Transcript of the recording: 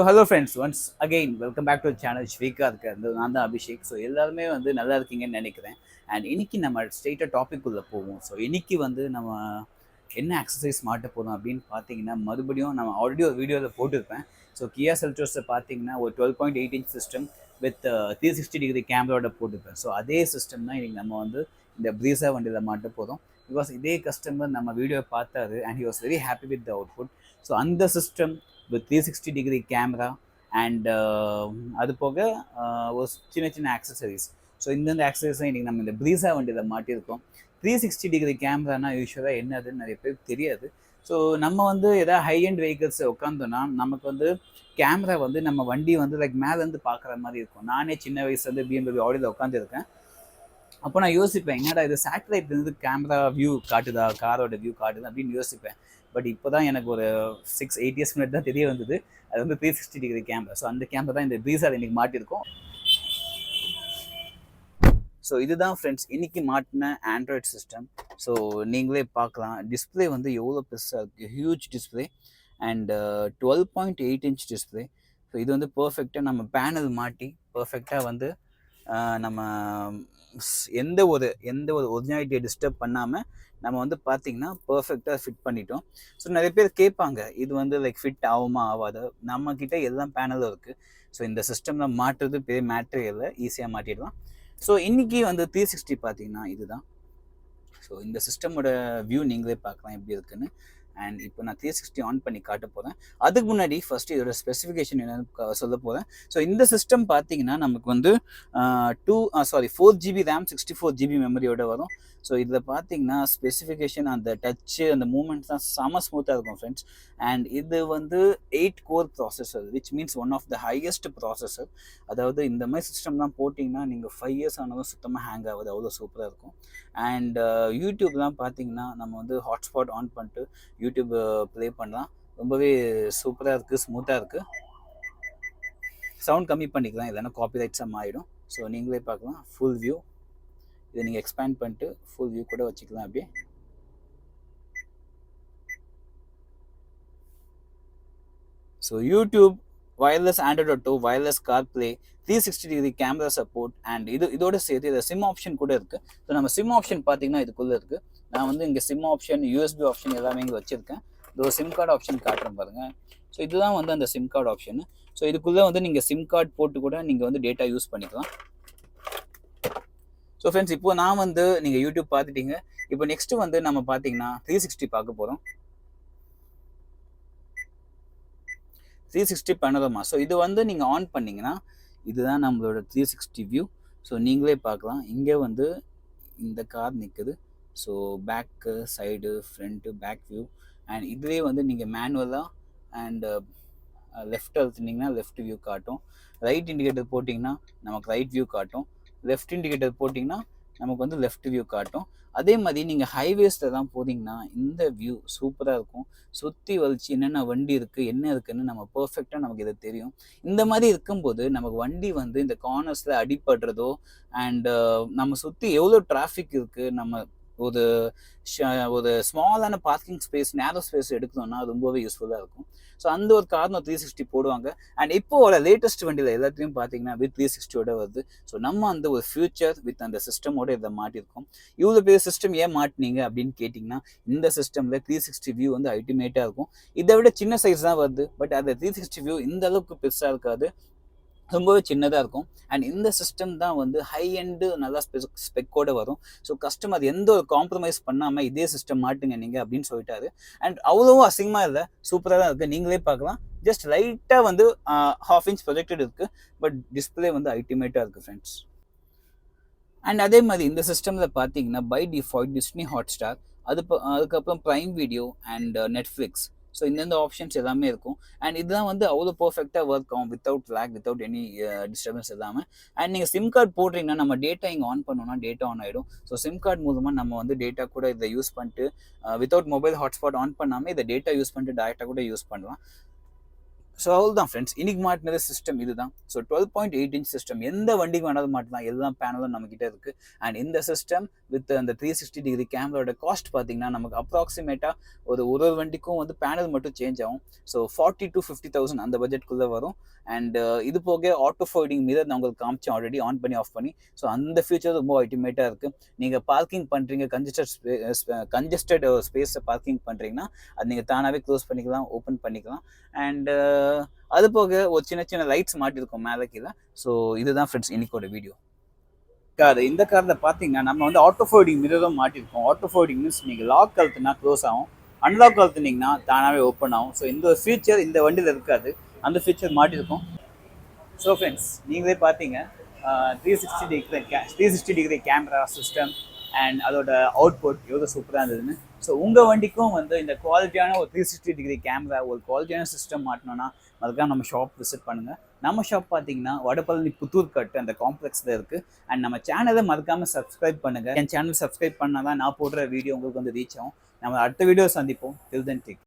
So hello friends, once again welcome back to the channel SHREE நான் தான் Abhishek. So எல்லாருமே வந்து நல்லா இருக்கீங்கன்னு நினைக்கிறேன். அண்ட் இன்னைக்கு நம்ம ஸ்ட்ரெயிட்டாக டாபிக் உள்ள போவோம். ஸோ இன்னைக்கு வந்து நம்ம என்ன எக்ஸசைஸ் மாட்ட போகிறோம் அப்படின்னு பார்த்தீங்கன்னா, மறுபடியும் நம்ம ஆல்ரெடி ஒரு வீடியோவில் போட்டிருப்பேன். ஸோ கியா செல்டோஸை பார்த்தீங்கன்னா ஒரு 12.8 சிஸ்டம் வித் 360 டிகிரி கேமராவோட போட்டிருப்பேன். ஸோ அதே சிஸ்டம் தான் இன்னைக்கு நம்ம வந்து இந்த ப்ரீஸா வண்டியில் மாட்ட போகிறோம். பிகாஸ் இதே கஸ்டமர் நம்ம வீடியோ பார்த்தாரு and he was very happy with the output. So அந்த system with 360 degree camera and அது போக ஒரு சின்ன ஆக்சசரிஸ். ஸோ இந்தந்த ஆக்சசரிஸ் இன்றைக்கி நம்ம இந்த ப்ரீஸா வண்டியில் மாட்டியிருக்கோம். 360 டிகிரி கேமரானா யூஸ்வலாக என்னதுன்னு நிறைய பேருக்கு தெரியாது. ஸோ நம்ம வந்து எதாவது ஹை அண்ட் வெஹிக்கிள்ஸை உட்காந்தோன்னா நமக்கு வந்து கேமரா வந்து நம்ம வண்டி வந்து லைக் மேலேருந்து பார்க்குற மாதிரி இருக்கும். நானே சின்ன வயசுலேருந்து BMW ஆடியில் உட்காந்துருக்கேன். அப்போ நான் யோசிப்பேன், என்னடா இது சேட்டலைட்லேருந்து கேமரா வியூ காட்டுதா, காரோட வியூ காட்டுதா அப்படின்னு யோசிப்பேன். பட் இப்போ தான் எனக்கு ஒரு 6-8 இயர்ஸ் முன்னாடி தான் தெரிய வந்தது அது வந்து 360 டிகிரி கேமரா. ஸோ அந்த கேமரா தான் இந்த ப்ரீஸாவில் இன்றைக்கி மாட்டியிருக்கோம். ஸோ இதுதான் ஃப்ரெண்ட்ஸ் இன்றைக்கி மாட்டின ஆண்ட்ராய்ட் சிஸ்டம். ஸோ நீங்களே பார்க்கலாம், டிஸ்பிளே வந்து எவ்வளோ பெருசாக இருக்குது, huge display and 12.8 display. So இது வந்து பர்ஃபெக்டாக நம்ம பேனல் மாட்டி பர்ஃபெக்டாக வந்து நம்ம எந்த ஒரு ஒரிஜினாலிட்டியை டிஸ்டர்ப் பண்ணாமல் நம்ம வந்து பார்த்திங்கன்னா பர்ஃபெக்டாக ஃபிட் பண்ணிட்டோம். ஸோ நிறைய பேர் கேட்பாங்க, இது வந்து லைக் ஃபிட் ஆகுமா ஆகாது, நம்மக்கிட்ட எல்லாம் பேனலும் இருக்குது. ஸோ இந்த சிஸ்டமில் மாட்டுறது பெரிய மேட்ரே இல்லை, ஈஸியாக மாட்டிடலாம். ஸோ இன்றைக்கி வந்து 360 பார்த்திங்கன்னா இதுதான். ஸோ இந்த சிஸ்டமோட வியூ நீங்களே பார்க்கலாம் எப்படி இருக்குன்னு. அண்ட் இப்போ நான் 360 ஆன் பண்ணி காட்ட போகிறேன். அதுக்கு முன்னாடி ஃபஸ்ட்டு இதோட ஸ்பெசிஃபிகேஷன் என்னென்னு சொல்ல போகிறேன். ஸோ இந்த சிஸ்டம் பார்த்தீங்கன்னா நமக்கு வந்து 4GB ரேம் 64GB மெமரியோட வரும். ஸோ இதில் பார்த்தீங்கன்னா ஸ்பெசிஃபிகேஷன் அந்த டச்சு அந்த மூமெண்ட்ஸ் தான் செம ஸ்மூத்தாக இருக்கும் ஃப்ரெண்ட்ஸ். அண்ட் இது வந்து 8 core processor which means one of the highest processor. அதாவது இந்த மாதிரி சிஸ்டம்லாம் போட்டிங்கன்னா நீங்கள் 5 இயர்ஸ் ஆனாலும் சுத்தமாக ஹேங் ஆகுது, அவ்வளோ சூப்பராக இருக்கும். அண்ட் யூடியூப்லாம் பார்த்தீங்கன்னா நம்ம வந்து ஹாட்ஸ்பாட் ஆன் பண்ணிட்டு யூடியூப் ப்ளே பண்ணலாம். ரொம்பவே சூப்பராக இருக்குது, ஸ்மூத்தாக இருக்குது. சவுண்ட் கம்மி பண்ணிக்கலாம், இல்லைன்னா காப்பிரைட்ஸாக மாறிடும். ஸோ நீங்களே பார்க்கலாம் ஃபுல் வியூ. இதை நீங்கள் எக்ஸ்பேண்ட் பண்ணிட்டு ஃபுல் வியூ கூட வச்சுக்கலாம் அப்படியே. So YouTube, wireless Android auto, wireless CarPlay, 360 degree camera support and இதோட சேர்த்து இதில் சிம் ஆப்ஷன் கூட இருக்குது. ஸோ நம்ம சிம் ஆப்ஷன் பார்த்தீங்கன்னா இதுக்குள்ளே இருக்குது. நான் வந்து இங்கே சிம் ஆப்ஷன், USB ஆப்ஷன் எல்லாமே இங்கே வச்சுருக்கேன். இது சிம் கார்டு ஆப்ஷன் காட்டுறேன் பாருங்கள். ஸோ இதுதான் வந்து அந்த சிம் கார்டு ஆப்ஷனு. ஸோ இதுக்குள்ளே வந்து நீங்கள் சிம் கார்டு போட்டு கூட நீங்கள் வந்து டேட்டா யூஸ் பண்ணிக்கலாம். ஸோ ஃப்ரெண்ட்ஸ், இப்போ நான் வந்து நீங்கள் யூடியூப் பார்த்துட்டீங்க. இப்போ நெக்ஸ்ட்டு வந்து நம்ம பார்த்தீங்கன்னா 360 பார்க்க போகிறோம். 360 பனோரமா. ஸோ இது வந்து நீங்கள் ஆன் பண்ணிங்கன்னா இதுதான் நம்மளோட 360 வியூ. ஸோ நீங்களே பார்க்கலாம், இங்கே வந்து இந்த கார் நிற்குது. So back, side, front, back view. And இதுலேயே வந்து நீங்கள் மேனுவலாக அண்ட் லெஃப்ட் அழுத்தினீங்கன்னா லெஃப்ட் வியூ காட்டும். ரைட் இண்டிகேட்டர் போட்டிங்கன்னா நமக்கு ரைட் வியூ காட்டும். லெஃப்ட் இண்டிகேட்டர் போட்டிங்கன்னா நமக்கு வந்து லெஃப்ட் வியூ காட்டும். அதே மாதிரி நீங்கள் ஹைவேஸில் தான் போட்டிங்கன்னா இந்த வியூ சூப்பராக இருக்கும். சுற்றி வலிச்சு என்னென்ன வண்டி இருக்குது, என்ன இருக்குதுன்னு நம்ம பர்ஃபெக்டாக நமக்கு இதை தெரியும். இந்த மாதிரி இருக்கும்போது நமக்கு வண்டி வந்து இந்த கார்னர்ஸில் அடிபடுறதோ அண்டு நம்ம சுற்றி எவ்வளோ டிராஃபிக் இருக்குது, நம்ம ஒரு ஸ்மாலான பார்க்கிங் ஸ்பேஸ், நேரோ ஸ்பேஸ் எடுக்கணும்னா ரொம்பவே யூஸ்ஃபுல்லாக இருக்கும். ஸோ அந்த ஒரு காரணம் 360 போடுவாங்க. அண்ட் இப்போவோட லேட்டஸ்ட் வண்டியில் எல்லாத்தையும் பார்த்தீங்கன்னா வித் 360 வருது. ஸோ நம்ம அந்த ஒரு ஃபியூச்சர் வித் அந்த சிஸ்டமோட இதை மாட்டியிருக்கோம். இவ்வளோ பெரிய சிஸ்டம் ஏன் மாட்டினீங்க அப்படின்னு கேட்டிங்கன்னா, இந்த சிஸ்டமில் 360 வியூ வந்து அல்டிமேட்டாக இருக்கும். இதை விட சின்ன சைஸ் தான் வருது, பட் அந்த 360 வியூ இந்த அளவுக்கு பெருசாக இருக்காது, ரொம்பவே சின்னதாக இருக்கும். அண்ட் இந்த சிஸ்டம் தான் வந்து ஹை எண்டு நல்லா ஸ்பெக்கோடு வரும். ஸோ கஸ்டமர் எந்த ஒரு காம்ப்ரமைஸ் பண்ணாமல் இதே சிஸ்டம் மாட்டுங்க நீங்கள் அப்படின்னு சொல்லிட்டாரு. அண்ட் அவ்வளோவும் அசிங்கமாக இல்லை, சூப்பராக தான் இருக்குது. நீங்களே பார்க்கலாம், ஜஸ்ட் லைட்டாக வந்து 1/2 இன்ச் ப்ரொஜெக்டட் இருக்குது, பட் டிஸ்பிளே வந்து அல்டிமேட்டாக இருக்குது ஃப்ரெண்ட்ஸ். அண்ட் அதே மாதிரி இந்த சிஸ்டமில் பார்த்தீங்கன்னா பை டிஃபால்ட் டிஸ்னி ஹாட்ஸ்டார், அதுக்கப்புறம் Prime Video and Netflix. So இந்தந்த ஆப்ஷன்ஸ் எல்லாமே இருக்கும். அண்ட் இதுதான் வந்து அவ்வளோ பர்ஃபெக்டாக ஒர்க் ஆகும், without lag, without any disturbance இல்லாமல். அண்ட் நீங்கள் சிம் கார்டு போடுறீங்கன்னா நம்ம டேட்டா இங்கே ஆன் பண்ணோம்னா டேட்டா ஆன் ஆகிடும். ஸோ சிம் கார்டு மூலமாக நம்ம வந்து டேட்டா கூட இதை யூஸ் பண்ணிட்டு வித்தவுட் மொபைல் ஹாட்ஸ்பாட் ஆன் பண்ணாமல் இதை டேட்டா யூஸ் பண்ணிட்டு டேட்டா கூட யூஸ் பண்ணலாம். ஸோ அவ்வளோதான் ஃப்ரெண்ட்ஸ், இன்றைக்கி மாட்டினது சிஸ்டம் இதுதான். ஸோ 12.8 சிஸ்டம் எந்த வண்டிக்கு வேணாலும் மாட்டலாம், எல்லா பேனலும் நம்மக்கிட்ட இருக்குது. அண்ட் இந்த சிஸ்டம் வித் அந்த 360 டிகிரி கேமராவோட காஸ்ட் பார்த்தீங்கன்னா நமக்கு அப்ராக்சிமேட்டாக ஒரு வண்டிக்கும் வந்து பேனல் மட்டும் சேஞ்ச் ஆகும். ஸோ 40 to 50,000 அந்த பட்ஜெட்குள்ளே வரும். அண்ட் இது போக ஆட்டோ ஃபோல்டிங் மிரர் நான் உங்களுக்கு காமிச்சேன் ஆல்ரெடி, ஆன் பண்ணி ஆஃப் பண்ணி. ஸோ அந்த ஃபீச்சர் ரொம்ப அல்டிமேட்டாக இருக்குது. நீங்கள் பார்க்கிங் பண்ணுறீங்க, கன்ஜஸ்டட் ஸ்பேஸை பார்க்கிங் பண்ணுறீங்கன்னா அது நீங்கள் தானாகவே க்ளோஸ் பண்ணிக்கலாம், ஓப்பன் பண்ணிக்கலாம். அண்ட் அது போக ஒரு சின்ன சின்ன லைட்ஸ் மாட்டிருக்கோம் மேலே கீழே. ஸோ இதுதான் ஃப்ரெண்ட்ஸ் இன்னைக்கோட வீடியோ. இந்த காரில் பார்த்தீங்கன்னா நம்ம வந்து ஆட்டோ ஃபோல்டிங் மிரரும் மாட்டிருக்கோம். ஆட்டோ ஃபோல்டிங் மீன்ஸ் நீங்கள் லாக் கழுத்துனா க்ளோஸ் ஆகும், அன்லாக் கழுத்துனீங்கன்னா தானாகவே ஓப்பன் ஆகும். ஸோ இந்த ஃபீச்சர் இந்த வண்டியில் இருக்காது, அந்த ஃபீச்சர் மாட்டிருக்கோம். ஸோ ஃப்ரெண்ட்ஸ் நீங்களே பார்த்தீங்க 360 டிகிரி கேமரா சிஸ்டம் அண்ட் அதோட அவுட்புட் எவ்வளோ சூப்பராக இருந்ததுன்னு. ஸோ உங்கள் வண்டிக்கும் வந்து இந்த குவாலிட்டியான ஒரு 360 டிகிரி கேமரா, ஒரு குவாலிட்டியான சிஸ்டம் மாட்டணும்னா அதுக்காக நம்ம ஷாப் விசிட் பண்ணுங்கள். நம்ம ஷாப் பார்த்தீங்கன்னா வடபழனி புத்தூர் கட்டு அந்த காம்ப்ளெக்ஸில் இருக்குது. அண்ட் நம்ம சேனலை மறக்காமல் சப்ஸ்கிரைப் பண்ணுங்கள். என் சேனல் சப்ஸ்கிரைப் பண்ணால் தான் நான் போடுற வீடியோ உங்களுக்கு வந்து ரீச் ஆகும். நம்ம அடுத்த வீடியோ சந்திப்போம். டில் தென் டேக்